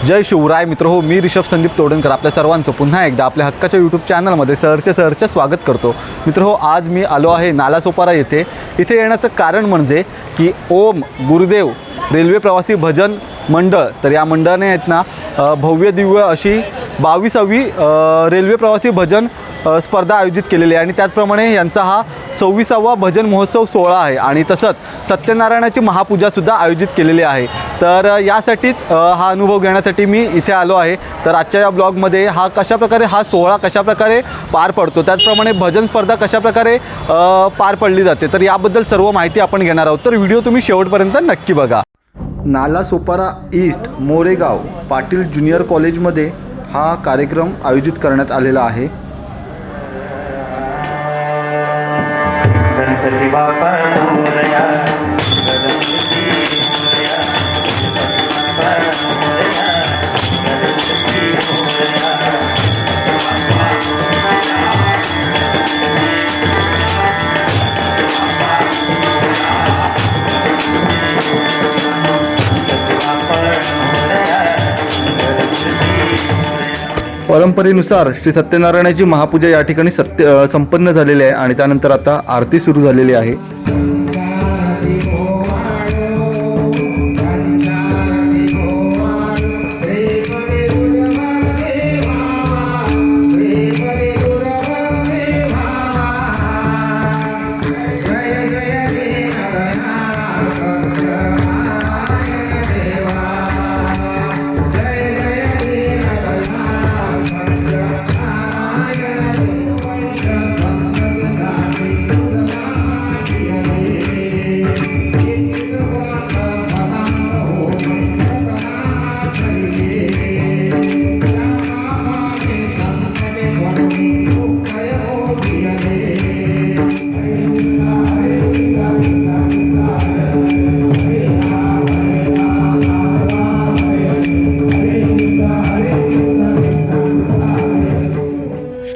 जय शिवराय मित्र हो, मी ऋषभ संदीप तोडणकर आपल्या सर्वांचं पुन्हा एकदा आपल्या हक्काच्या यूट्यूब चॅनलमध्ये सहर्ष स्वागत करतो. मित्र हो, आज मी आलो आहे नालासोपारा येथे. इथे येण्याचं कारण म्हणजे की ओम गुरुदेव रेल्वे प्रवासी भजन मंडळ, तर या मंडळाने आहेत ना भव्य दिव्य अशी 22वी रेल्वे प्रवासी भजन स्पर्धा आयोजित केलेली आहे आणि त्याचप्रमाणे यांचा हा 26वा भजन महोत्सव सोहळा आहे आणि तसंच सत्यनारायणाची महापूजासुद्धा आयोजित केलेली आहे. तर यासाठीच हा अनुभव घेण्यासाठी मी इथे आलो आहे. तर आजच्या या ब्लॉगमध्ये कशाप्रकारे हा सोहळा कशाप्रकारे पार पडतो, त्याचप्रमाणे भजन स्पर्धा कशाप्रकारे पार पडली जाते, तर याबद्दल सर्व माहिती आपण घेणार आहोत. तर व्हिडिओ तुम्ही शेवटपर्यंत नक्की बघा. नालासोपारा ईस्ट मोरेगाव पाटील ज्युनियर कॉलेजमध्ये हा कार्यक्रम आयोजित करण्यात आलेला आहे. गणपती बाप्पा मोरया, गणपती मोरया, गणपती मोरया, गणपती मोरया. परंपरेनुसार श्री सत्यनारायणाची महापूजा या ठिकाणी संपन्न झालेली आहे आणि त्यानंतर आता आरती सुरू झालेली आहे.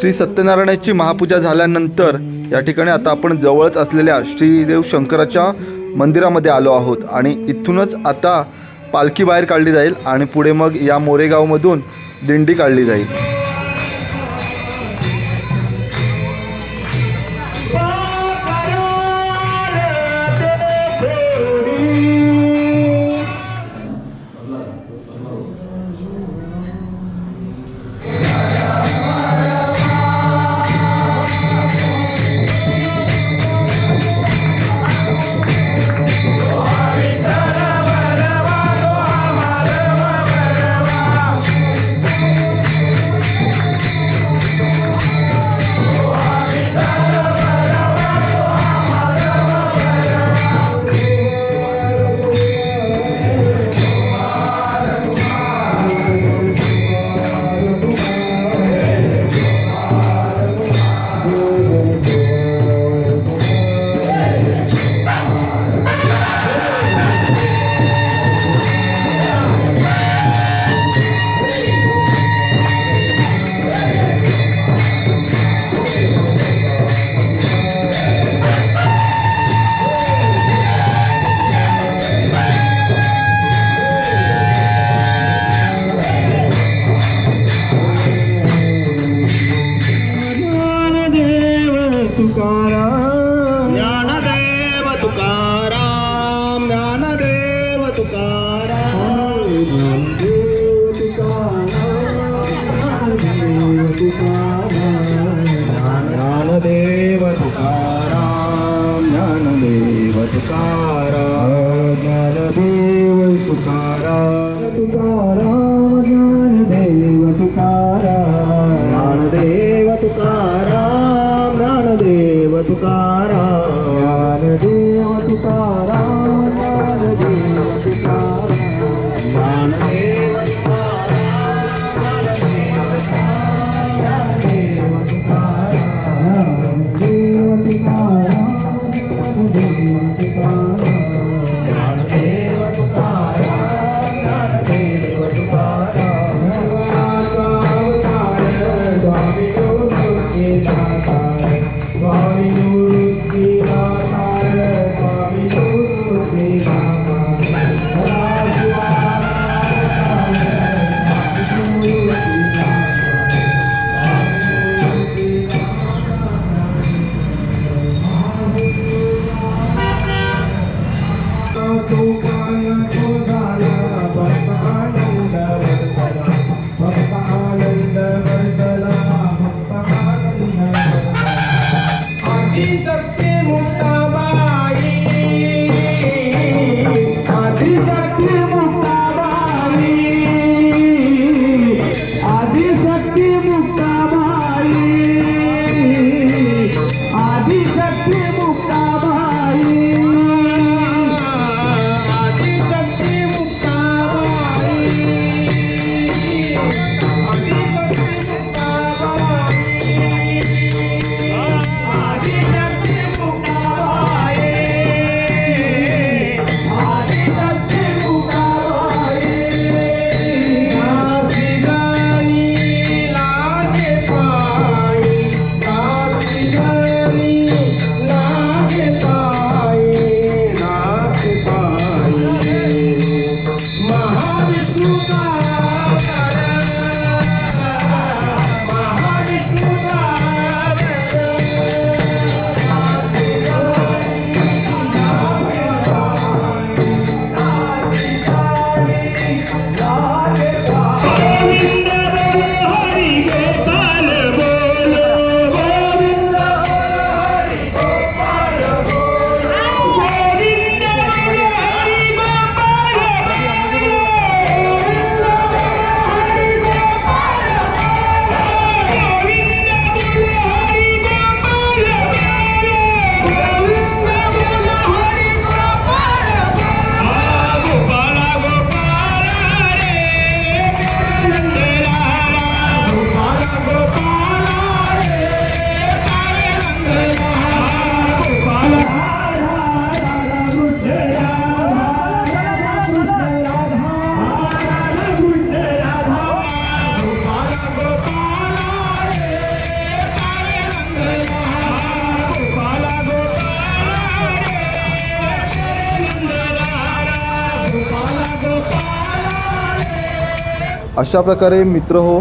श्री सत्यनारायणाची महापूजा झाल्यानंतर या ठिकाणी आता आपण जवळच असलेल्या श्रीदेव शंकराच्या मंदिरामध्ये आलो आहोत आणि इथूनच आता पालखी बाहेर काढली जाईल आणि पुढे मग या मोरेगावमधून दिंडी काढली जाईल. ज्ञानदेव तुकाराम, ज्ञानदेव तुकाराम, ज्ञानदेव तुकाराम, तुकाराम ज्ञानदेव तुकाराम, ज्ञानदेव तुकाराम, ज्ञानदेव तुकाराम, ज्ञानदेव तुकाराम, ज्ञानदेव तुकाराम, ज्ञानदेव अशा प्रकारे मित्र हो,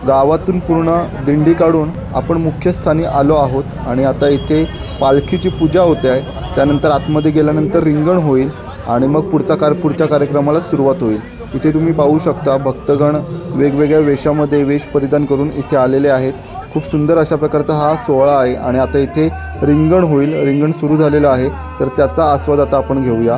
गावातून पूर्ण दिंडी काढून आपण मुख्य स्थानी आलो आहोत आणि आता इथे पालखीची पूजा होते आहे. त्यानंतर आतमध्ये गेल्यानंतर रिंगण होईल आणि मग पुढच्या कार्यक्रमाला सुरुवात होईल. इथे तुम्ही पाहू शकता भक्तगण वेगवेगळ्या वेशामध्ये वेश परिधान करून इथे आलेले आहेत. खूप सुंदर अशा प्रकारचा हा सोहळा आहे आणि आता इथे रिंगण होईल. रिंगण सुरू झालेलं आहे, तर त्याचा आस्वाद आता आपण घेऊया.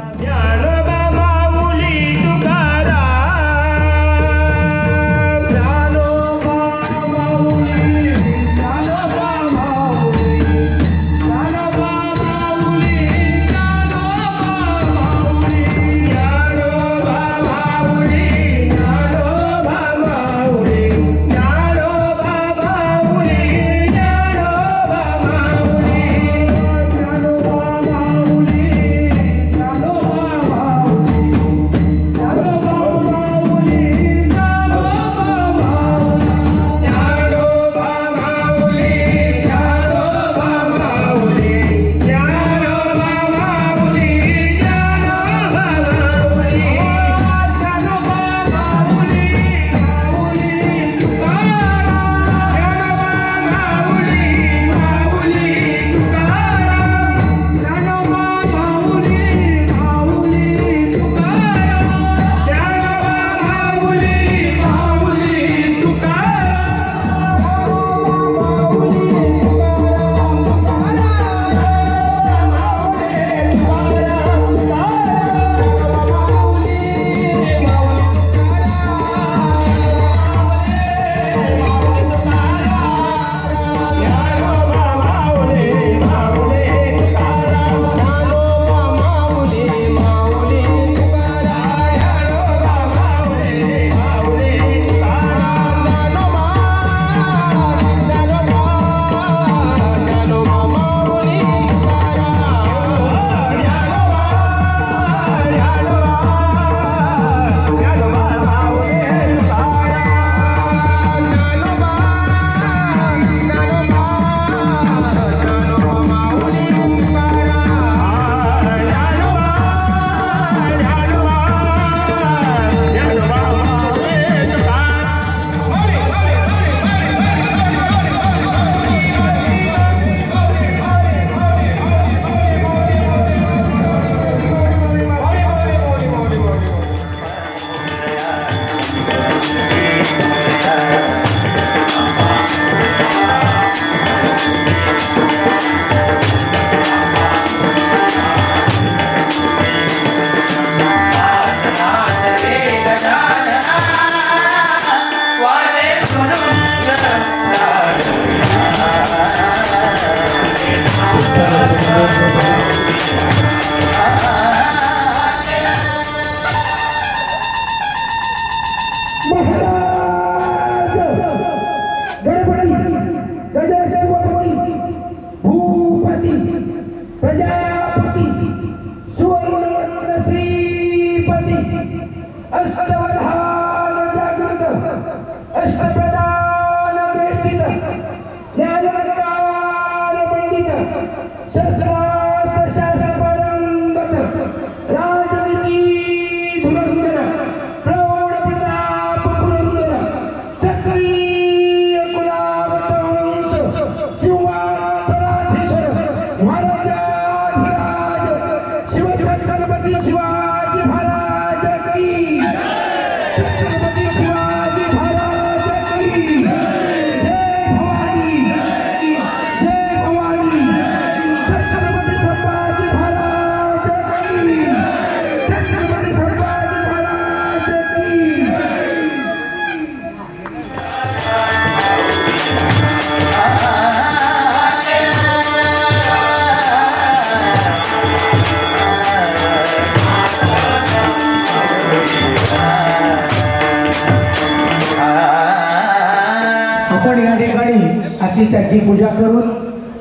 त्याची पूजा करून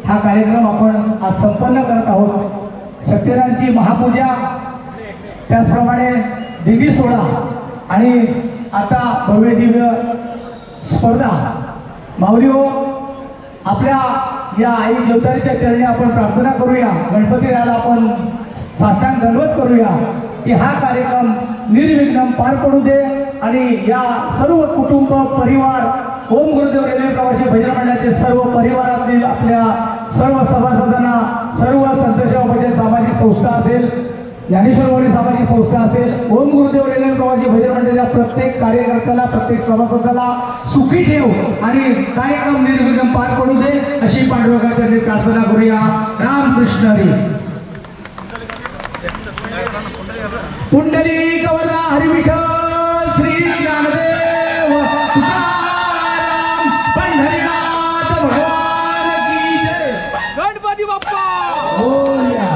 हा कार्यक्रम आपण आज संपन्न करत आहोत. सत्यनारायणची महापूजा, त्याचप्रमाणे दिंडी सोहळा आणि आता भव्य दिव्य स्पर्धा. माऊलीओ, आपल्या या आई ज्योतारीच्या चरणी आपण प्रार्थना करूया, गणपतीला आपण साष्टांग दंडवत करूया की हा कार्यक्रम निर्विघ्न पार पडू दे. आणि या सर्व कुटुंब परिवार ओम गुरुदेव रेल्वे प्रवासी भजन मंडळाचे सर्व परिवारातील आपल्या सर्व सभासदांना, सर्व संतसेवा भजन सामाजिक संस्था असेल, ज्ञानेश्वरवाडी सामाजिक संस्था असेल, ओम गुरुदेव रेल्वे प्रवासी भजन मंडळाच्या प्रत्येक कार्यकर्त्याला, प्रत्येक सभासदाला सुखी ठेव आणि कार्यक्रम निर्विघ्न पार पडू दे अशी पांडुरंगाचरणी प्रार्थना करूया. रामकृष्ण हरी. पुंडलिक वरदा हरी विठ्ठल श्री ज्ञानदेव तुकाराम पंढरीनाथ भगवान की जय. गणपती बाप्पा. बोल्या.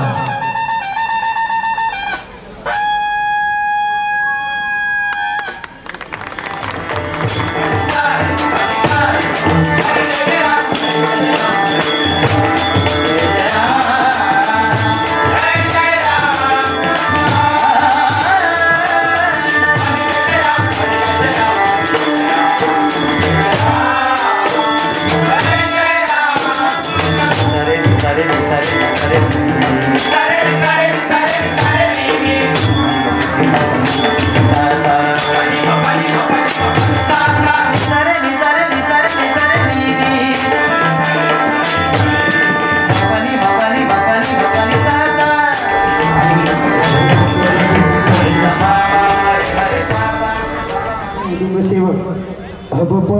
सेवक हबप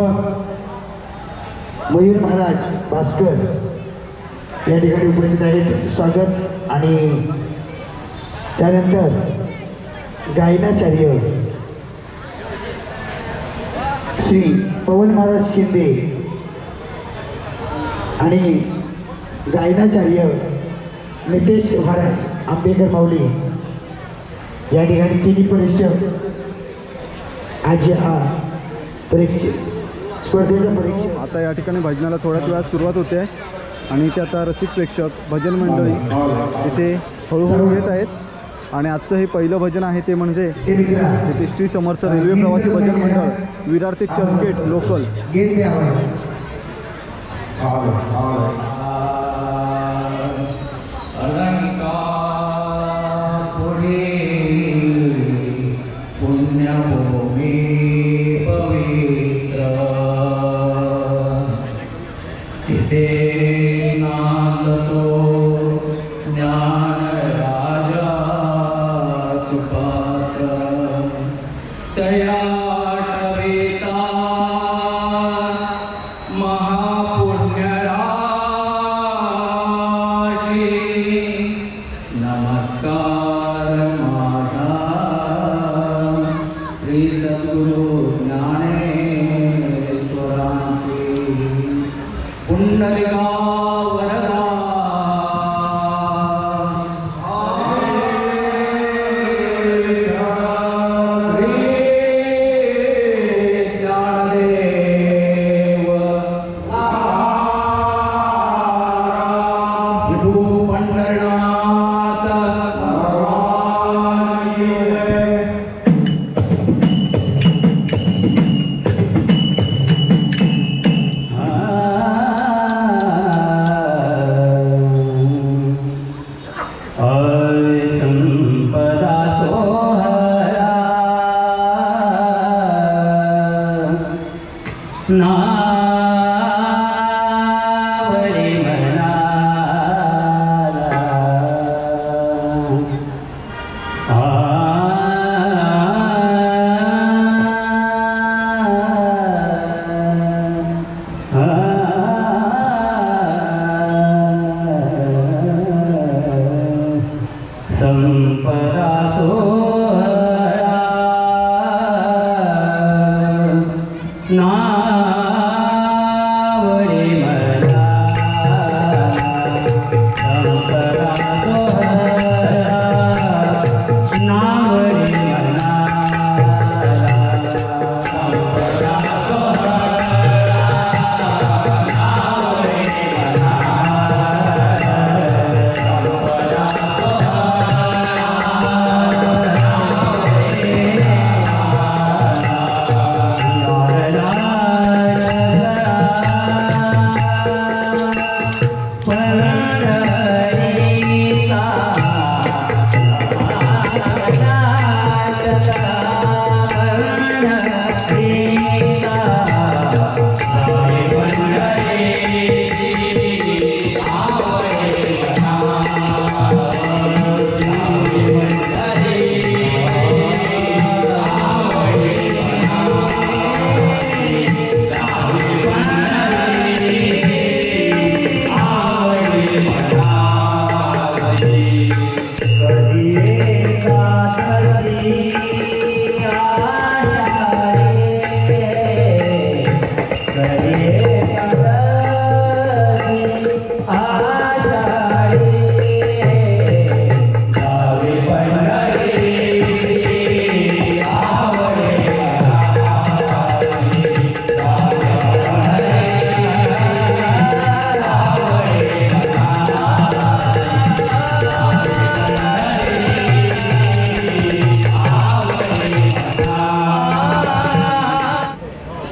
मयूर महाराज भास्कर या ठिकाणी उपस्थित आहेत. त्यांचं स्वागत. आणि त्यानंतर गायनाचार्य श्री पवन महाराज शिंदे आणि गायनाचार्य नितेश महाराज आंबेकर माऊली या ठिकाणी तिन्ही परीक्षक आज हा स्पर्धेचा परीक्षा. आता या ठिकाणी भजनाला थोड्याच वेळात सुरुवात होते आणि ते आता रसिक प्रेक्षक भजन मंडळी इथे हळूहळू येत आहेत. आणि आजचं हे पहिलं भजन आहे ते म्हणजे इथे श्री समर्थ रेल्वे प्रवासी भजन मंडळ विरार ते चर्चगेट लोकल. ला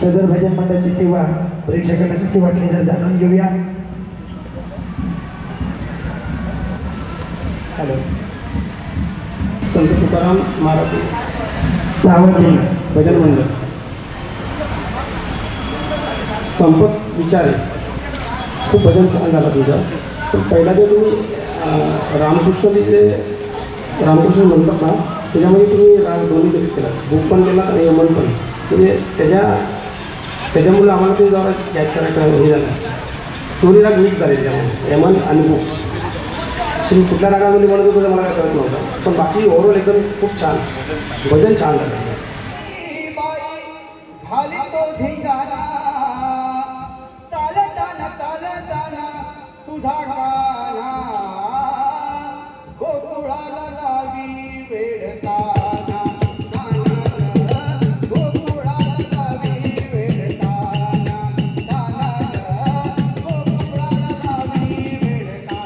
सदर भजन मंडळाची सेवा प्रेक्षकांना कशी वाटली जर जाणून घेऊया. हॅलो, संत तुकाराम महाराज भजन मंडळ संपत विचारे. खूप भजन छान झाला तुझं. पण पहिला जे तुम्ही रामकृष्ण म्हणतात ना, त्याच्यामध्ये तुम्ही राग दोन्ही मिक्स केला, बुक पण केला आणि यमन पण. म्हणजे त्याच्यामुळे आम्हाला ते जरा कॅच करायचं हे झालं. दोन्ही राग मिक्स झाले त्याच्यामुळे, यमन आणि बुक. तुम्ही कुठल्या रागामध्ये म्हणत होतं मला काय कळत नव्हतं. पण बाकी ओव्हरऑल एकदम खूप छान भजन छान झालं. घालितो धिंगाणा चालताना चालताना तुझा गाणा गोकुळाला लावी वेडताना गोकुळाला लावी वेडताना गोकुळाला लावी वेडताना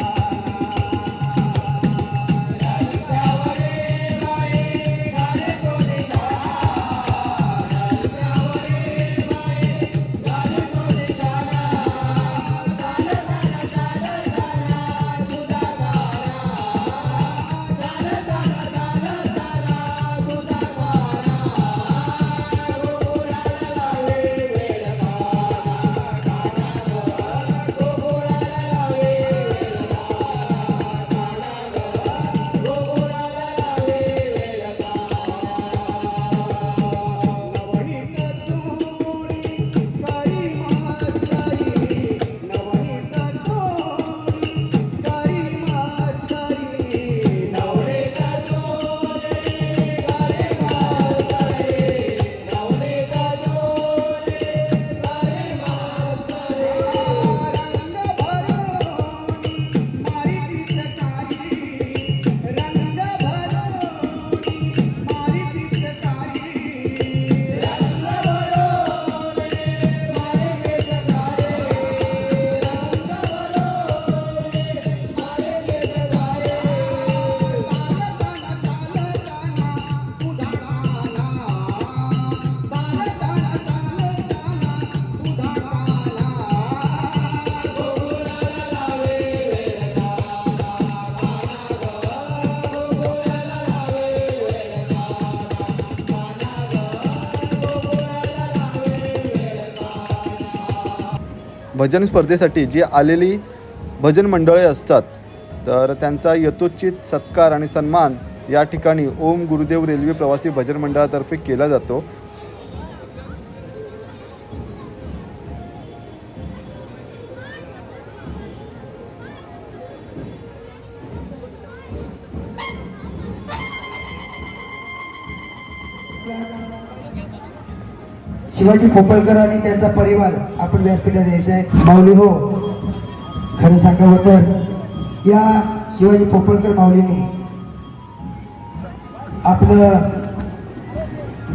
भजन स्पर्धेसाठी जी आलेली भजन मंडळे असतात तर त्यांचा यथोचित सत्कार आणि सन्मान या ठिकाणी ओम गुरुदेव रेल्वे प्रवासी भजन मंडळातर्फे केला जातो. शिवाजी खोपळकर आणि त्यांचा परिवार आपण व्यासपीठाला यायचं आहे. माऊली हो, खरं सांगावं तर या शिवाजी खोपळकर माऊलीने आपलं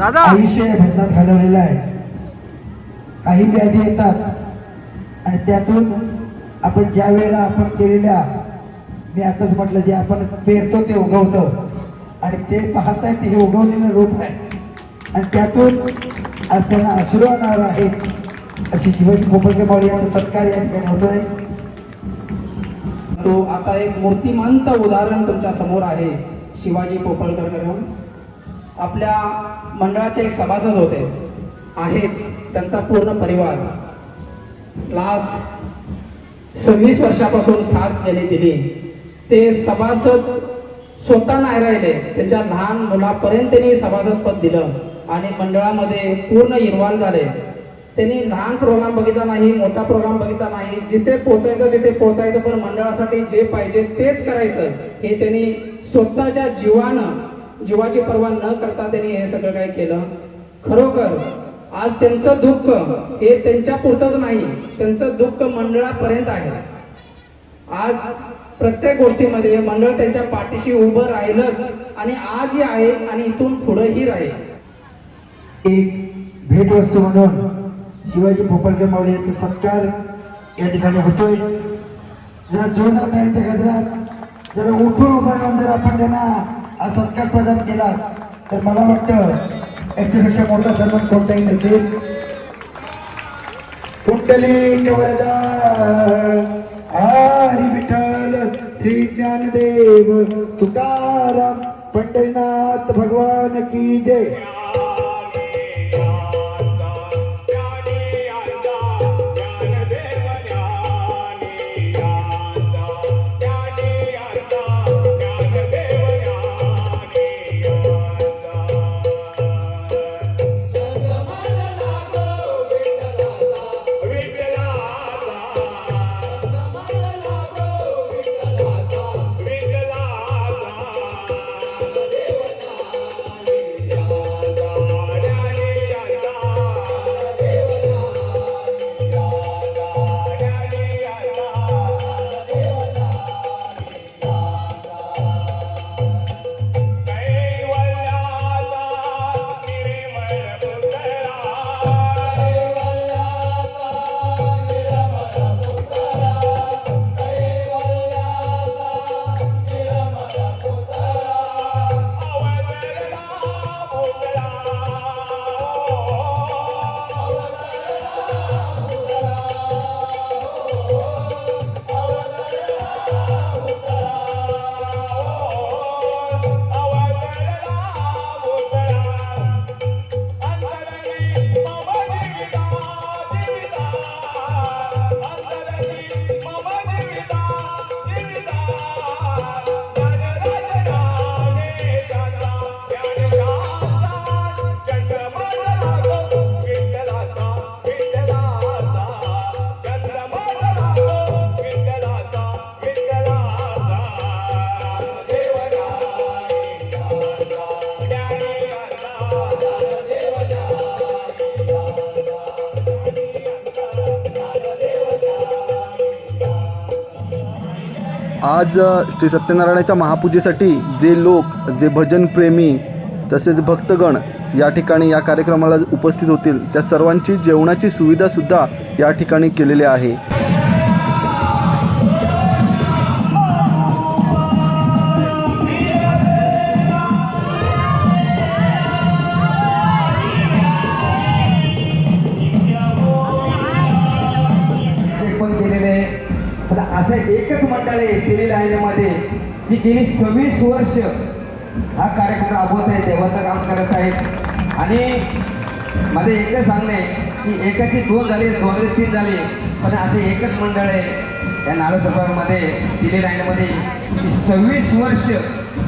आयुष्य या भजनात घालवलेलं आहे. काही व्याधी येतात आणि त्यातून आपण ज्या वेळेला आपण केलेल्या, मी आताच म्हटलं, जे आपण पेरतो ते उगवतं आणि ते पाहताय ते हे उगवलेलं रोप आहे आणि त्यातून आज त्यांना अश्रू आणणार आहेत. अशी शिवाजी खोपळकर माऊली यांचा सत्कार या ठिकाणी होतोय. तो आता एक मूर्तिमंत उदाहरण तुमच्या समोर आहे. शिवाजी पोपळकर म्हणून आपल्या मंडळाचे एक सभासद होते, आहेत त्यांचा पूर्ण परिवार. लास्ट 26 वर्षापासून साथ ज्यांनी दिली ते सभासद स्वतः नाही राहिले, त्यांच्या लहान मुलापर्यंत त्यांनी सभासद पद दिलं आणि मंडळामध्ये पूर्ण इन्व्हॉल्व झाले. त्यांनी लहान प्रोग्राम बघितला नाही, मोठा प्रोग्राम बघितला नाही, जिथे पोचायचं तिथे पोचायचं, पण मंडळासाठी जे पाहिजे तेच करायचं हे त्यांनी स्वतःच्या जीवाची पर्वा न करता त्यांनी हे सगळं काही केलं. खरोखर आज त्यांचं दुःख हे त्यांच्या पुरतच नाही, त्यांचं दुःख मंडळापर्यंत आहे. आज प्रत्येक गोष्टीमध्ये मंडळ त्यांच्या पाठीशी उभं राहिलंच आणि आजही आहे आणि इथून पुढेही राहील. एक भेटवस्तू म्हणून शिवाजी खोपळकर माऊली यांचा सत्कार या ठिकाणी होतोय. जरा जोरदार टाळ्यांच्या गजरात जरा उठून उभा राहून जर आपण त्यांना हा सत्कार प्रदान केला तर मला वाटतं याच्यापेक्षा मोठा सन्मान कोणताही नसेल. पुंडलिक वरदा हरी विठ्ठल श्री ज्ञानदेव तुकाराम पंढरीनाथ भगवान की जय. आज श्री सत्यनारायणाच्या महापूजेसाठी जे लोक जे भजनप्रेमी तसेच भक्तगण या ठिकाणी या कार्यक्रमाला उपस्थित होतील त्या सर्वांची जेवणाची सुविधासुद्धा या ठिकाणी केलेली आहे. पण केलेले आहे. आता असं एकच मंडळ आहे दिल्ली लाईनमध्ये जी गेली 26 वर्ष हा कार्यक्रम राबवत आहे, देवाचं काम करत आहेत. आणि माझं एकच सांगणं आहे की एकाचे 2 झाले, 2 3 झाले, पण असे एकच मंडळ आहे या नालासोपारामध्ये दिल्ली लाईनमध्ये 26 वर्ष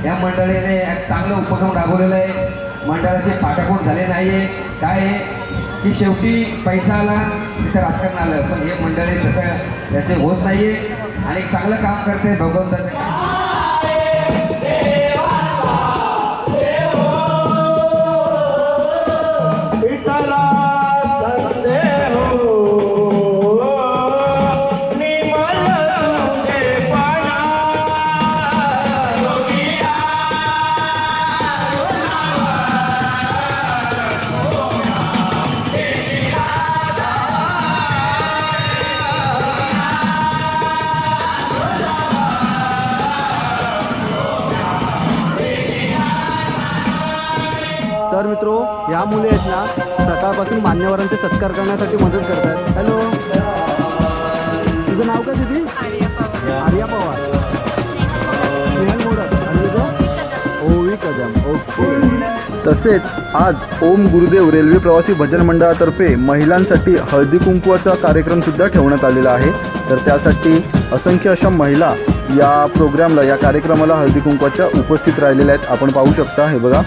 या मंडळीने चांगलं उपक्रम राबवलेलं आहे. मंडळाचे पाठापोट झाले नाही आहे. काय आहे की शेवटी पैसा आला तिथं राजकारण आलं, पण हे मंडळी तसं याचे होत नाही आहे आणि चांगलं काम करते भगवंताचं. तर मित्रो या मुली आहेत ना सकाळपासून मान्यवरांचे सत्कार करण्यासाठी मदत करतात. हॅलो, तुझं नाव काय दीदी? आर्या पवार. स्नेहल मोडक. आणि तुझं? ओवी कदम. ओके. तसेच आज ओम गुरुदेव रेल्वे प्रवासी भजन मंडळातर्फे महिलांसाठी हळदी कुंकवाचा कार्यक्रमसुद्धा ठेवण्यात आलेला आहे. तर त्यासाठी असंख्य अशा महिला या प्रोग्रामला या कार्यक्रमाला हळदी कुंकवाच्या उपस्थित राहिलेल्या आहेत. आपण पाहू शकता. हे बघा.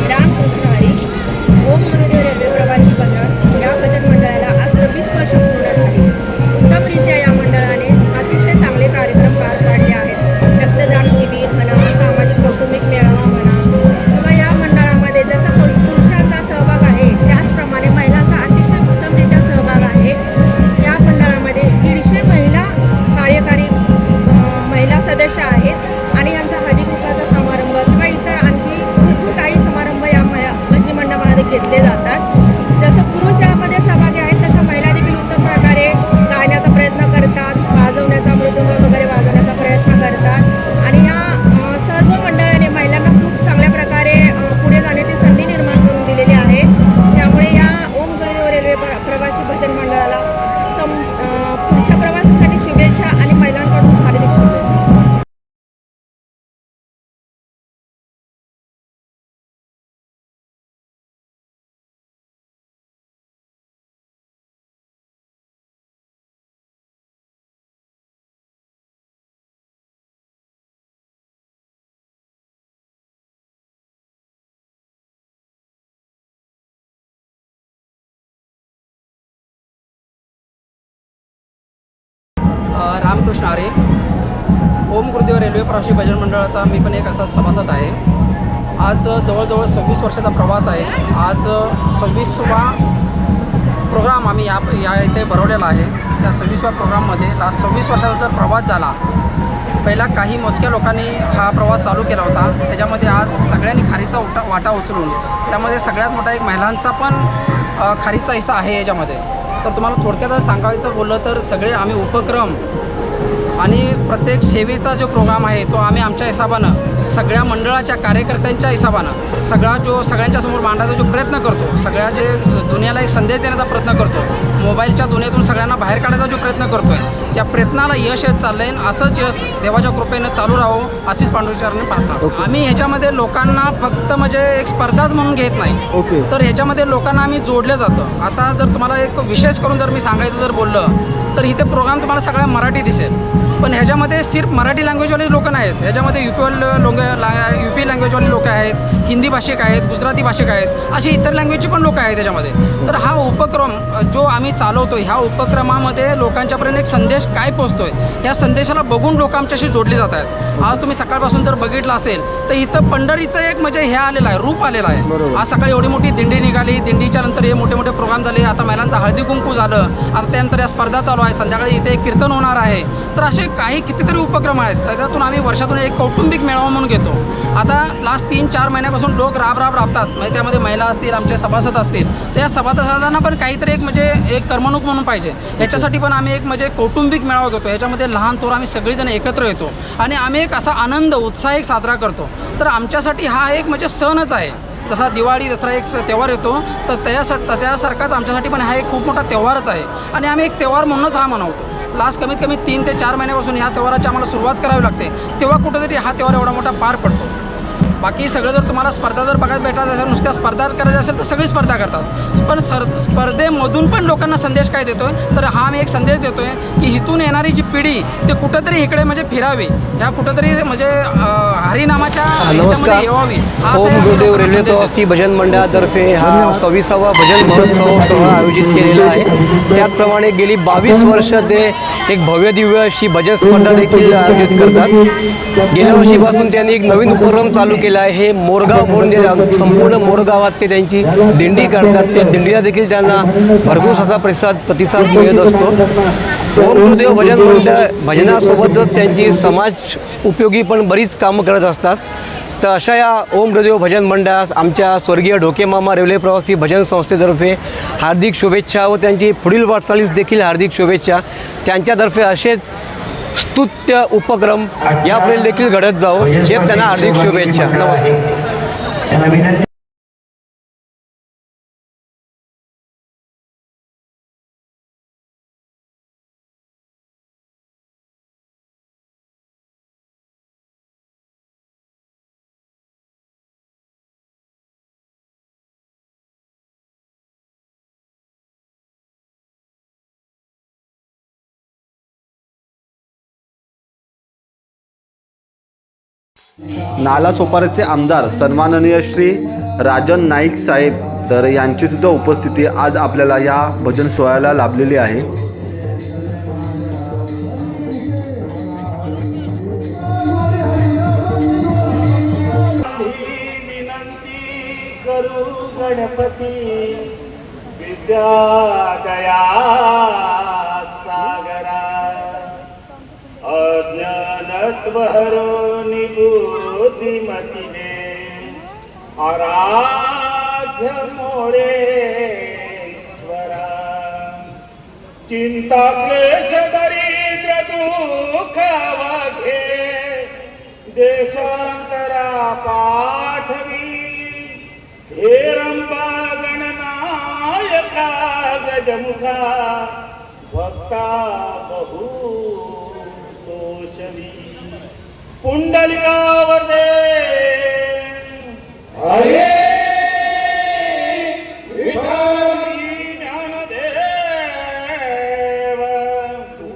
रामकृष्ण हरी. ओम गुरुदेव रेल्वे प्रवासी मंडळ या भजन मंडळाला आज 26 वर्ष पूर्ण झाली. उत्तमरित्या या मंडळाने अतिशय रामकृष्ण आरे. ओम गुरुदेव रेल्वे प्रवासी भजन मंडळाचा मी पण एक असा सभासद आहे. आज जवळजवळ 26 वर्षाचा प्रवास आहे. आज 26वा प्रोग्राम आम्ही या इथे भरवलेला आहे. त्या 26व्या प्रोग्राममध्ये लास्ट 26 वर्षाचा जर प्रवास झाला, पहिला काही मोजक्या लोकांनी हा प्रवास चालू केला होता, त्याच्यामध्ये आज सगळ्यांनी खारीचा वाटा उचलून त्यामध्ये सगळ्यात मोठा एक महिलांचा पण खारीचा हिस्सा आहे याच्यामध्ये. तर तुम्हाला थोडक्यात सांगायचं बोललं तर सगळे आम्ही उपक्रम आणि प्रत्येक सेवेचा जो प्रोग्राम आहे तो आम्ही आमच्या हिसाबानं सगळ्या मंडळाच्या कार्यकर्त्यांच्या हिसाबानं सगळ्यांच्या समोर मांडायचा जो प्रयत्न करतो, सगळ्या जे दुनियाला एक संदेश देण्याचा प्रयत्न करतो, मोबाईलच्या दुनियेतून सगळ्यांना बाहेर काढायचा जो प्रयत्न करतो आहे, त्या प्रयत्नाला यश येत चाललं आहे. असंच यश देवाच्या कृपेनं चालू राहावं अशीच पांडुरंगाचरणी प्रार्थना. आम्ही ह्याच्यामध्ये लोकांना फक्त म्हणजे एक स्पर्धाच म्हणून घेत नाही, तर ह्याच्यामध्ये लोकांना आम्ही जोडले जातो. आता जर तुम्हाला एक विशेष करून जर मी सांगायचं जर बोललं तर इथे प्रोग्राम तुम्हाला सगळ्या मराठी दिसेल, पण ह्याच्यामध्ये सिर्फ मराठी लँग्वेजवाले लोक नाहीत. ह्याच्यामध्ये युपी लँग्वेजवाले लोक आहेत, हिंदी भाषिक आहेत, गुजराती भाषिक आहेत, अशी इतर लँग्वेजची पण लोक आहेत त्याच्यामध्ये. तर हा उपक्रम जो आम्ही चालवतो, ह्या उपक्रमामध्ये लोकांच्यापर्यंत एक संदेश काय पोचतोय, ह्या संदेशाला बघून लोक आमच्याशी जोडली जात आहेत. आज तुम्ही सकाळपासून जर बघितलं असेल तर इथं पंढरीचं एक म्हणजे हे आलेलं आहे, रूप आलेलं आहे. आज सकाळी एवढी मोठी दिंडी निघाली, दिंडीच्या नंतर हे मोठे मोठे प्रोग्राम झाले. आता महिलांचा हळदी कुंकू झालं, आता त्यानंतर या स्पर्धा चालू आहे, संध्याकाळी इथे एक कीर्तन होणार आहे. तर असे काही कितीतरी उपक्रम आहेत, त्याच्यातून आम्ही वर्षातून एक कौटुंबिक मेळावा म्हणून घेतो. आता लास्ट 3-4 महिन्यापासून लोक राबतात, म्हणजे त्यामध्ये महिला असतील, आमचे सभासद असतील, तर या सभासदांना पण काहीतरी एक म्हणजे एक करमणूक म्हणून पाहिजे. ह्याच्यासाठी पण आम्ही एक म्हणजे कौटुंबिक मेळावा घेतो. ह्याच्यामध्ये लहान थोर आम्ही सगळेजण एकत्र येतो आणि आम्ही एक असा आनंद उत्साह एक साजरा करतो. तर आमच्यासाठी हा एक म्हणजे सणच आहे. जसा दिवाळी दसरा एक त्यौहार येतो, तर त्याच्यासारखाच आमच्यासाठी पण हा एक खूप मोठा त्यौहारच आहे आणि आम्ही एक त्यौहार म्हणूनच हा मनवतो. लास्ट कमीत कमी 3 ते 4 महिन्यापासून ह्या त्यौहाराची आम्हाला सुरुवात करावी लागते, तेव्हा कुठेतरी हा त्यौहार एवढा मोठा पार पडतो. बाकी सगळं जर तुम्हाला स्पर्धा जर बघायला भेटत असेल, नुसत्या स्पर्धा करायच्या असेल तर सगळी स्पर्धा करतात, पण स्पर्धेमधून पण लोकांना संदेश काय देतो आहे, तर हा आम्ही एक संदेश देतो आहे की इथून येणारी जी पिढी ते कुठंतरी इकडे म्हणजे फिरावी, ह्या कुठंतरी म्हणजे हरिनामाच्या ह्याच्यामध्ये येवावी. ओम गुरुदेव रेल्वे प्रवासी भजन मंडळातर्फे हा 26वा भजन महोत्सव सोहळा आयोजित केलेला आहे. त्याचप्रमाणे गेली 22 वर्ष ते एक भव्य दिव्य अशी भजन स्पर्धा देखील आयोजित करतात. गेल्या वर्षीपासून त्यांनी एक नवीन उपक्रम चालू केला आहे. हे मोरगाव म्हणून संपूर्ण मोरगावात ते त्यांची दिंडी काढतात. त्या दिंडीला देखील त्यांना भरघोस असा प्रतिसाद मिळत असतो. ओम गुरुदेव भजन मंडळ भजनासोबतच त्यांची समाज उपयोगी पण बरीच कामं करत असतात. तर अशा या ओम गुरुदेव भजन मंडळास आमच्या स्वर्गीय ढोकेमामा रेल्वे प्रवासी भजन संस्थेतर्फे हार्दिक शुभेच्छा व त्यांची पुढील वाटचालीस देखील हार्दिक शुभेच्छा. त्यांच्यातर्फे असेच स्तुत्य उपक्रम यापुढे देखील घडत जावो हे त्यांना हार्दिक शुभेच्छा. नमस्कार. नालासोपाराचे आमदार सन्माननीय श्री राजन नाईक साहेब तर यांची सुद्धा उपस्थिती आज आपल्याला या भजन सोहळ्याला लाभलेली आहे. विनंती करू गणपती विद्या दया सागरा अज्ञानत्व हरो निबुद्धिमतीने आराध्य मोरेश्वरा चिंता क्लेश दरिद्र दुःख वाघे देशांतरा पाठवी हेरंबा गणनायका गजमुखा भक्ता बहु तोषवी पुंडलिकावर दे हरे विठ्ठल ज्ञानदेव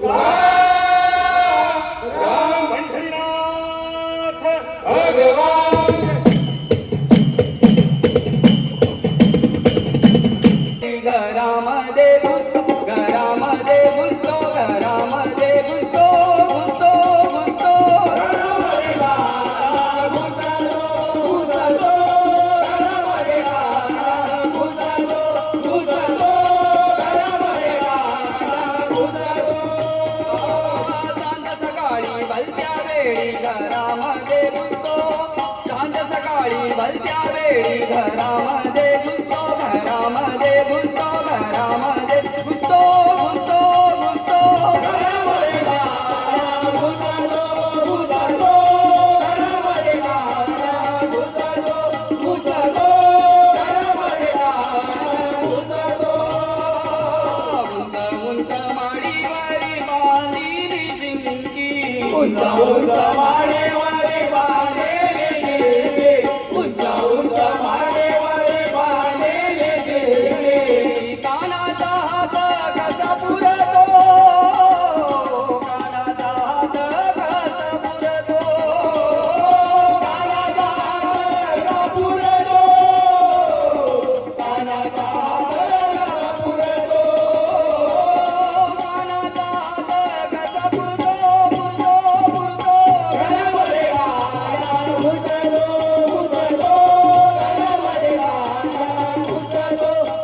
राम पंढरीनाथ भगवान घरामध्ये घुसतो भरत्या वेळी घरामध्ये घुसतो, घरामध्ये घुसतो, घरामध्ये घुसतो, घुसतो, घुसतो. घरामध्ये गाणं घुसतो, घुसतो. घरामध्ये गाणं घुसतो, घुसतो. घरामध्ये गाणं घुसतो. उंच उंच माडीवारी बांधलेली शिंगी, उंच उंच माडीवारी बांधलेली शिंगी, उंच उंच माडीवारी बांधलेली शिंगी. कानाचा हात कसा पुरतो, कानाचा हात कसा पुरतो, कानाचा हात कसा पुरतो, कानाचा हात कसा पुरतो, कानाचा हात कसा पुरतो, पुरतो, पुरतो. घरामध्ये गाणं घुसतो, घुसतो. घरामध्ये गाणं घुसतो,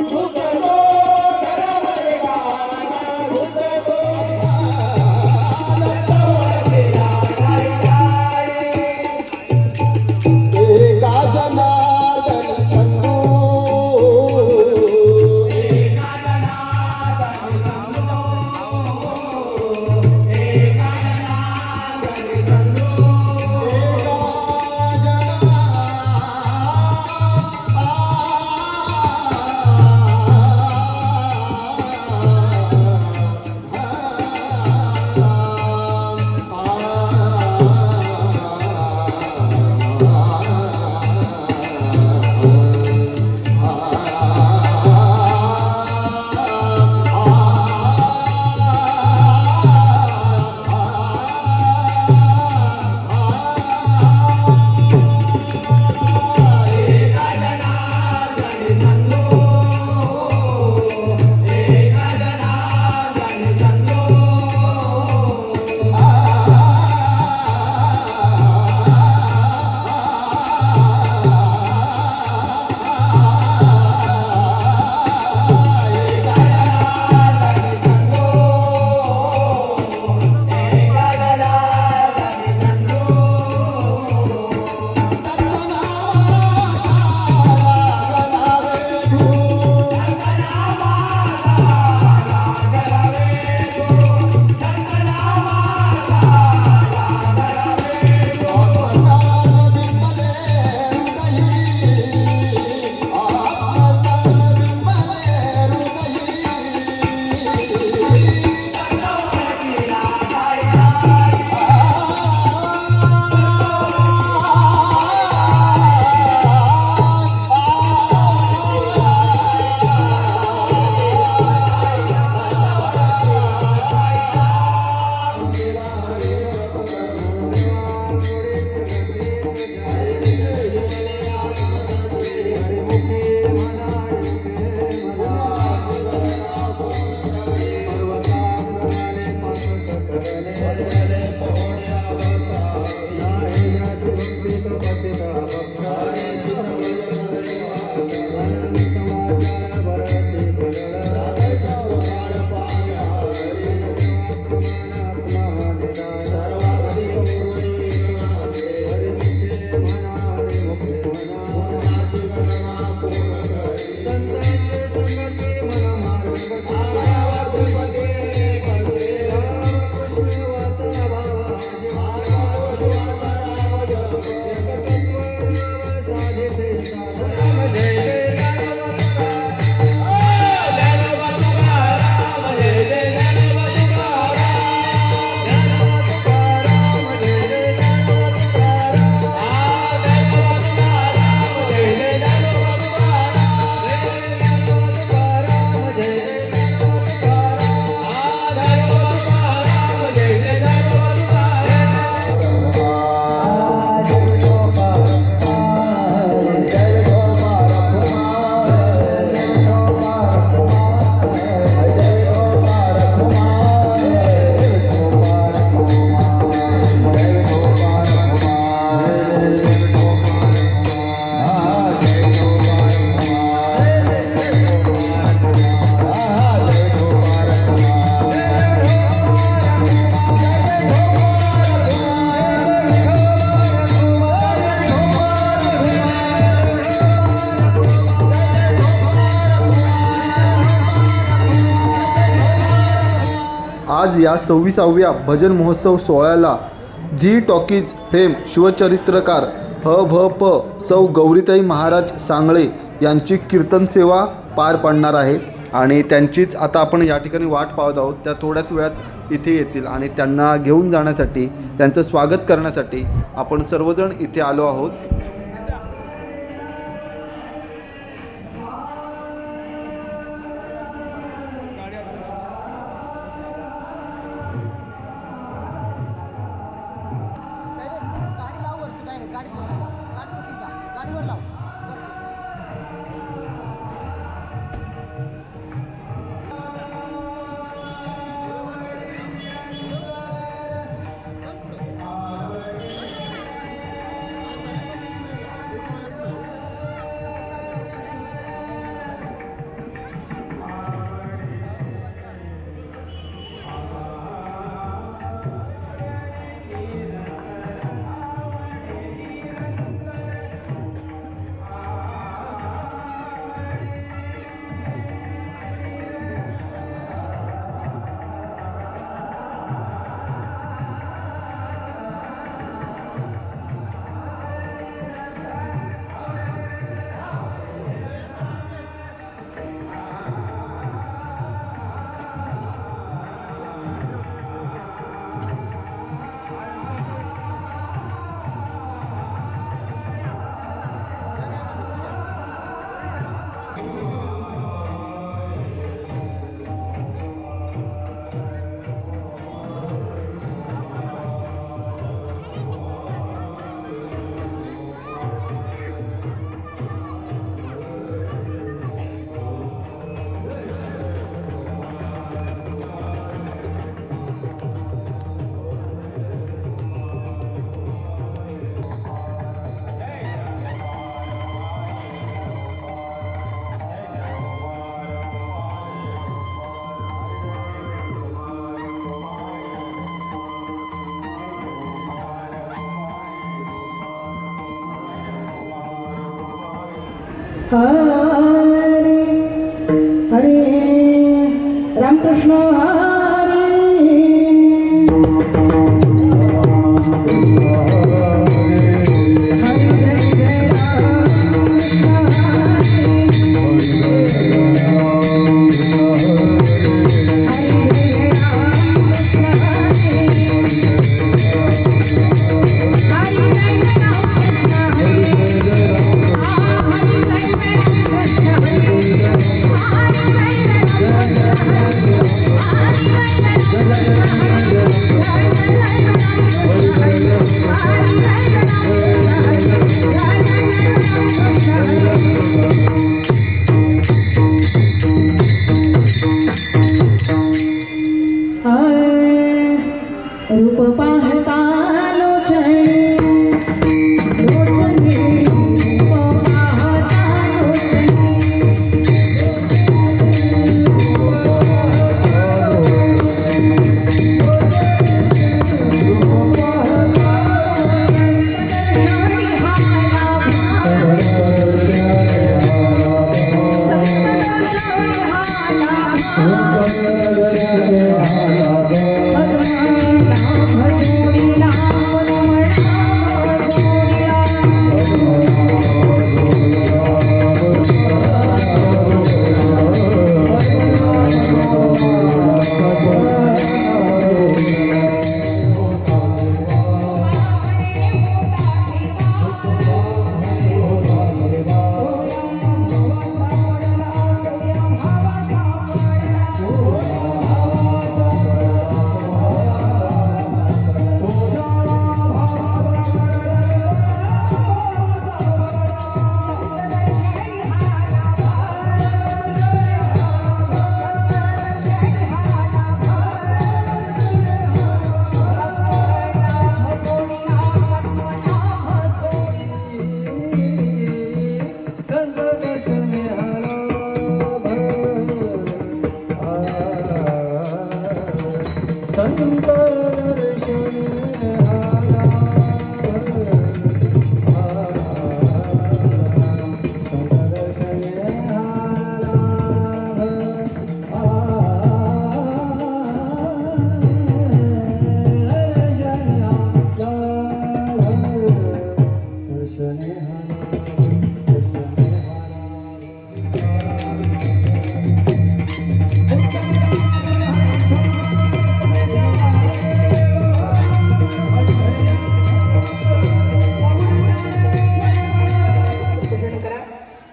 घुसतो. घरामध्ये गाणं घुसतो. साधे आज या 26व्या भजन महोत्सव सोहळ्याला झी टॉकीज फेम शिवचरित्रकार ह.भ.प. सौ गौरीताई महाराज सांगळे यांची कीर्तन सेवा पार पडणार आहे आणि त्यांचीच आता आपण या ठिकाणी वाट पाहत आहोत. त्या थोड्याच वेळात इथे येतील आणि त्यांना घेऊन जाण्यासाठी, त्यांचं स्वागत करण्यासाठी आपण सर्वजण इथे आलो आहोत. हरे हरे रामकृष्ण हरे Hare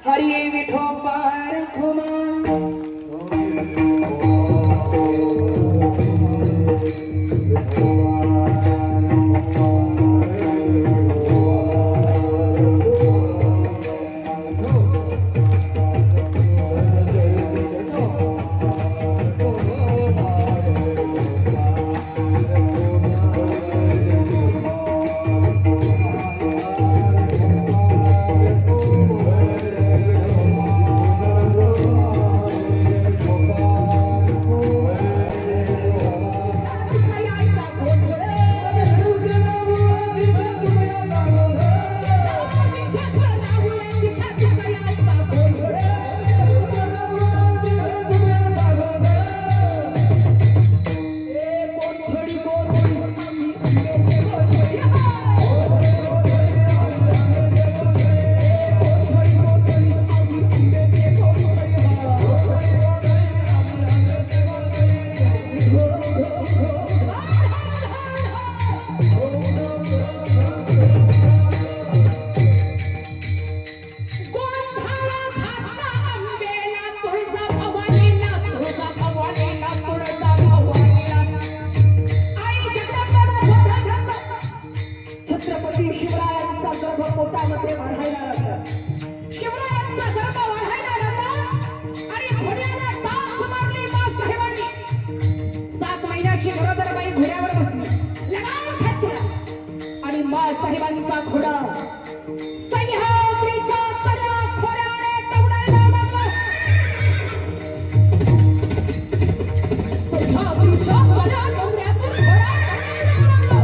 हरी विठो पार छत्रपती शिवरायांचा गर्भ पोटामध्ये वाढायला लागला. शिवरायांचा गर्भ वाढायला लागला आणि घोड्याला टाच मारली माँसाहेबांनी. 7 महिन्याची गरोदरबाई घोड्यावर बसली, लगाम खेचला आणि माँसाहेबांचा घोडा सह्याद्रीच्या तऱ्या खोऱ्याने दौडायला लागला. सह्याद्रीच्या तऱ्या दौड्यातून घोडा दौडायला लागला.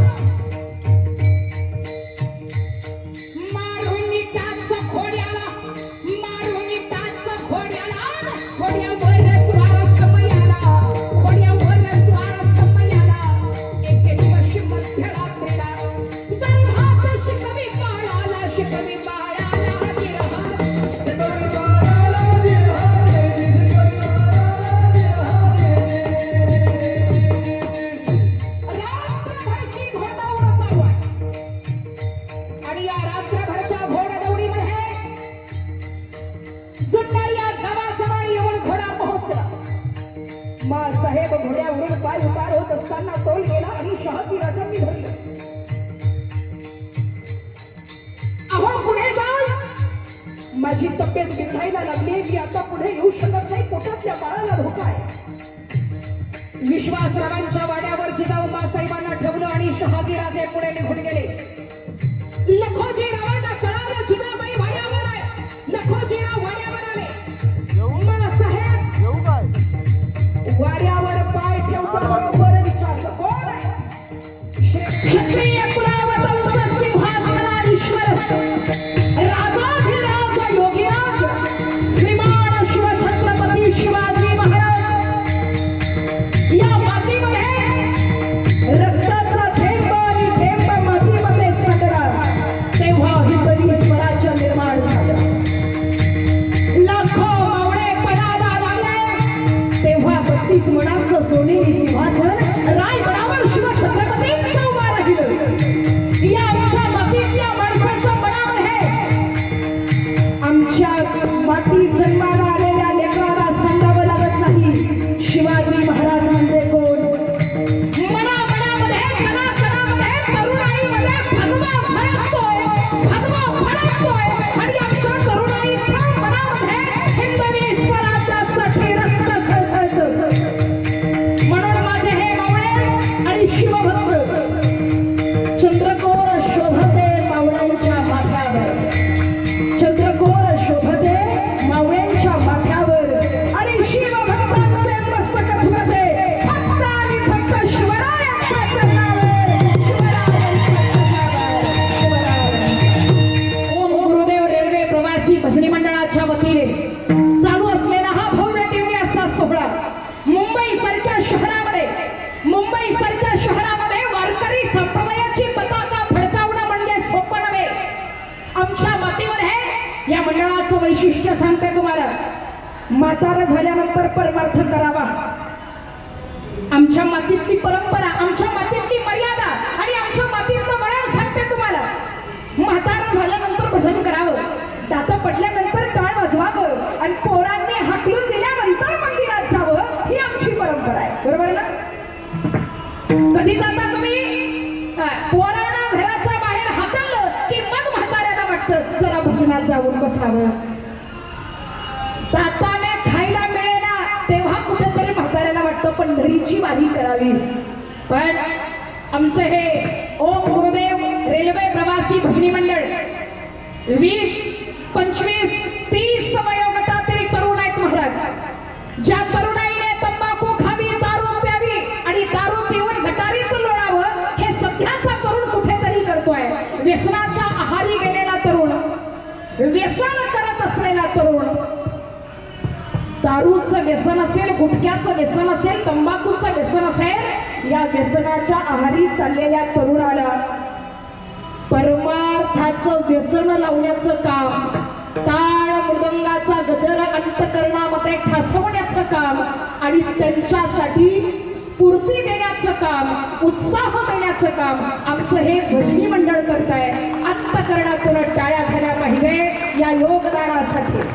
मारुनी टाच घोड्याला, मारुनी टाच घोड्याला, घोड्यावर स्वार समयाला, घोड्यावर स्वार समयाला. एके दिवशी मध्यरात्रीला दरभात शिकवी बाळाला, शिकवी बाळाला विरहात, शिकवी बाळाला विरहात, रात्रभरची घोडदौड चालू आहे. आणि या रात्रभरच्या घोडदौडीमध्ये जुन्नर या गावाजवळ येऊन घोडा पोहोचला. माँसाहेब घोड्यावरून पाय उतार होत असताना तोल गेला आणि शहाजीराजांनी धरलं. अहो पुढे जा, माझी तब्येत बिघडायला लागली, मी आता पुढे येऊ शकत नाही, पोटातल्या बाळाला धोका आहे. विश्वासरावांच्या वाड्यावर जिजाऊ माँसाहेबांना ठेवलं आणि शहाजीराजे पुढे निघून गेले. लखोजी रावांना कळालं जिजाबाई वाड्यावर आहे. लखोजीराव वाड्यावर आले. माँसाहेब वाड्यावर पाय ठेवताना विचारलं, कोण आहे? क्षत्रिय कुलावतंस सिंहासनाधीश्वर राजाधिराज योगीराज श्रीमान शिवछत्रपती शिवाजी महाराज. या मातीमध्ये रक्ताचा थेंब आणि थेंब मातीमध्ये साठला. तेव्हा या मंडळाचं वैशिष्ट्य सांगते तुम्हाला. म्हातारा झाल्यानंतर परमार्थ करावा, आमच्या मातीतली परंपरा, आमच्या मातीतली मर्यादा आणि आमच्या मातीतलं वळण सांगते तुम्हाला. म्हातारा झाल्यानंतर भजन करावं, दातं पडल्यानंतर टाळ वाजवावं आणि पोरांनी हाकलून दिल्यानंतर मंदिरात जावं, ही आमची परंपरा आहे. बरोबर ना? कधी जाता तुम्ही? पोरांना घराच्या बाहेर हाकललं की मग म्हाताऱ्याला वाटतं जरा भजनात जाऊन बसावं. ताताने खायला मिळेना तेव्हा कुठेतरी म्हाताऱ्याला वाटतं पंढरीची वारी करावी. पण आमचं हे ओम गुरुदेव रेल्वे प्रवासी भजनी मंडळ 20, 25, 30 वयोगटातील तरुण आहेत महाराज. ज्या तरुणाईने तंबाखू खावी, दारू प्यावी आणि दारू पिऊन गटारीत लोळावं हे सध्याचा तरुण कुठेतरी करतोय. व्यसनाच्या आहारी गेलेला तरुण, व्यसन करत असलेला तरुण, दारूचं व्यसन असेल, गुटख्याचं व्यसन असेल, तंबाखूचं व्यसन असेल, या व्यसनाच्या आहारी चाललेल्या तरुणाला परमार्थाचं व्यसन लावण्याचं काम, टाळ मृदंगाचा गजर अंतकरणामध्ये ठसवण्याचं काम आणि त्यांच्यासाठी स्फूर्ती देण्याचं काम, उत्साह देण्याचं काम आमचं हे भजनी मंडळ करत आहे. अंतकरणातून टाळ्या झाल्या पाहिजे या योगदानासाठी.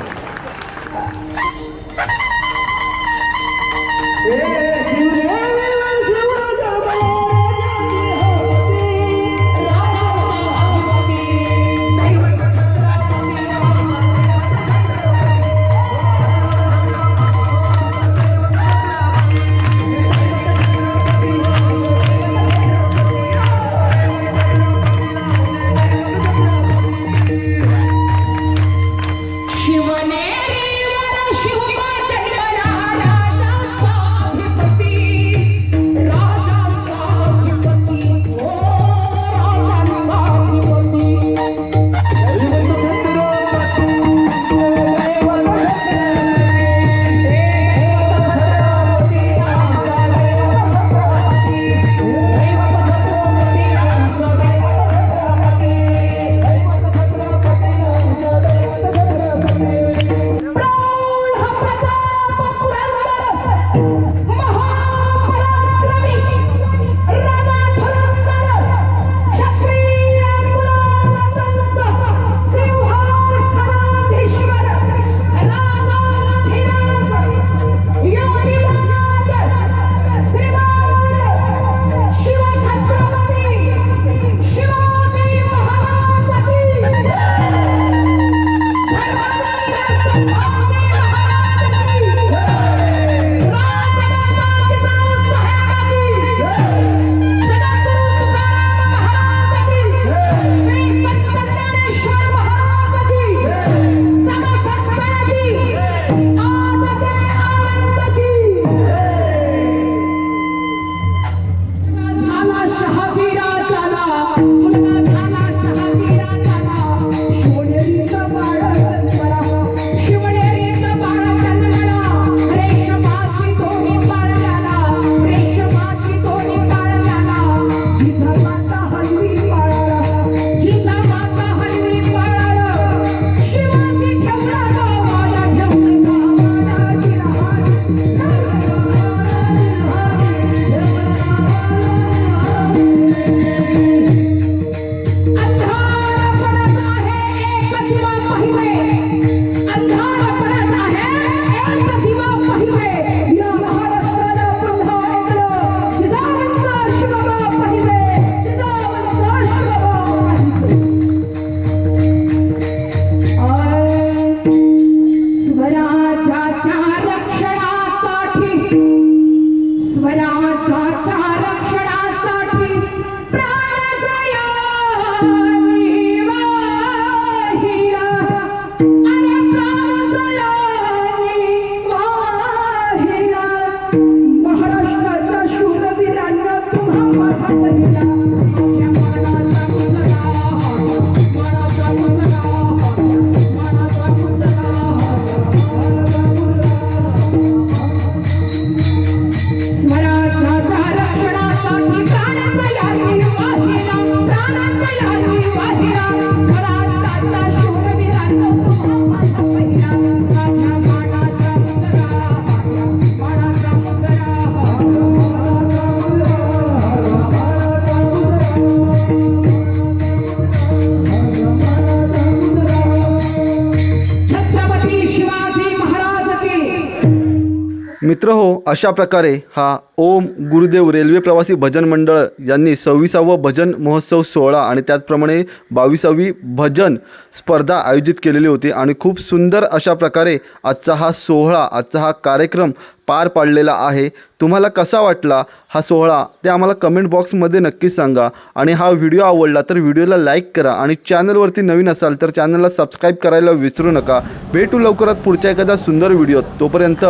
मित्र हो, अशा प्रकारे हा ओम गुरुदेव रेल्वे प्रवासी भजन मंडळ यांनी 26वा भजन महोत्सव सोहळा आणि त्याचप्रमाणे 22वी भजन स्पर्धा आयोजित केलेली होती आणि खूप सुंदर अशा प्रकारे आजचा हा सोहळा, आजचा हा कार्यक्रम पार पाडलेला आहे. तुम्हाला कसा वाटला हा सोहळा ते आम्हाला कमेंट बॉक्समध्ये नक्कीच सांगा. आणि हा व्हिडिओ आवडला तर व्हिडिओला लाईक करा आणि चॅनलवरती नवीन असाल तर चॅनलला सबस्क्राईब करायला विसरू नका. भेटू लवकरात पुढच्या एखाद्या सुंदर व्हिडिओत. तोपर्यंत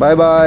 बाय बाय.